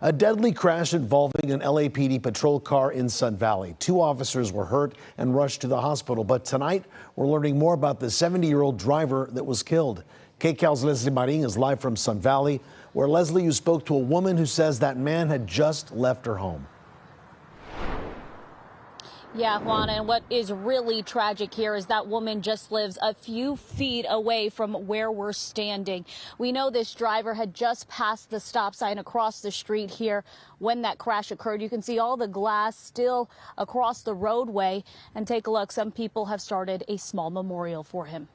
A deadly crash involving an LAPD patrol car in Sun Valley. 2 officers were hurt and rushed to the hospital. But tonight, we're learning more about the 70-year-old driver that was killed. KCAL's Lesley Marin is live from Sun Valley, where, Lesley, you spoke to a woman who says that man had just left her home. Yeah, Juana, and what is really tragic here is that woman just lives a few feet away from where we're standing. We know this driver had just passed the stop sign across the street here when that crash occurred. You can see all the glass still across the roadway. And take a look, some people have started a small memorial for him.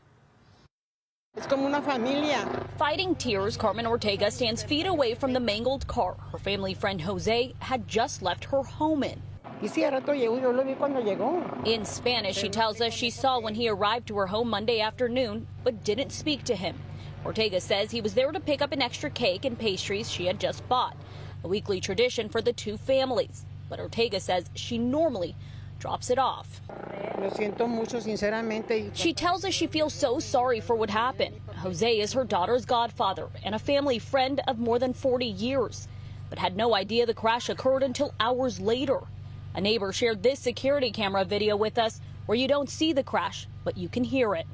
Es como una familia. Fighting tears, Carmen Ortega stands feet away from the mangled car her family friend Jose had just left her home in. In Spanish, she tells us she saw when he arrived to her home Monday afternoon, but didn't speak to him. Ortega says he was there to pick up an extra cake and pastries she had just bought, a weekly tradition for the 2 families. But Ortega says she normally drops it off. She tells us she feels so sorry for what happened. Jose is her daughter's godfather and a family friend of more than 40 years, but had no idea the crash occurred until hours later. A neighbor shared this security camera video with us where you don't see the crash, but you can hear it.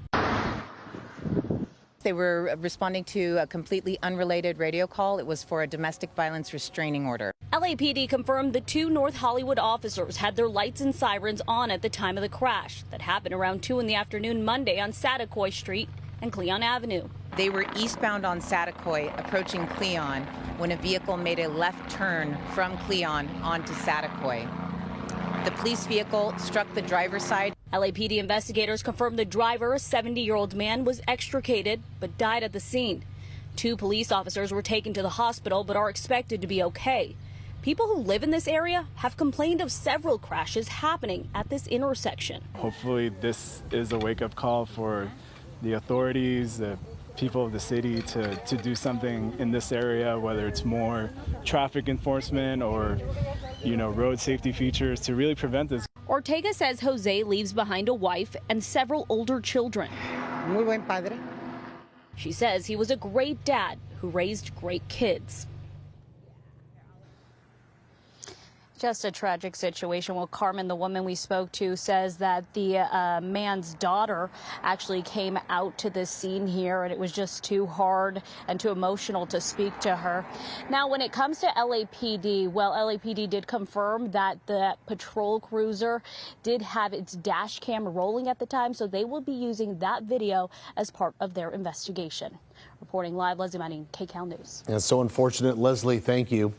They were responding to a completely unrelated radio call. It was for a domestic violence restraining order. LAPD confirmed the 2 North Hollywood officers had their lights and sirens on at the time of the crash that happened around 2 in the afternoon Monday on Satakoy Street and Cleon Avenue. They were eastbound on Satakoy, approaching Cleon, when a vehicle made a left turn from Cleon onto Satakoy. The police vehicle struck the driver's side. LAPD investigators confirmed the driver, a 70-year-old man, was extricated but died at the scene. 2 police officers were taken to the hospital but are expected to be okay. People who live in this area have complained of several crashes happening at this intersection. Hopefully this is a wake-up call for the authorities, the people of the city to do something in this area, whether it's more traffic enforcement or, road safety features to really prevent this. Ortega says Jose leaves behind a wife and several older children. Muy buen padre. She says he was a great dad who raised great kids. Just a tragic situation. Well, Carmen, the woman we spoke to, says that the man's daughter actually came out to this scene here, and it was just too hard and too emotional to speak to her. Now, when it comes to LAPD, well, LAPD did confirm that the patrol cruiser did have its dash cam rolling at the time, so they will be using that video as part of their investigation. Reporting live, Lesley Marin, KCAL News. It's so unfortunate. Lesley, thank you.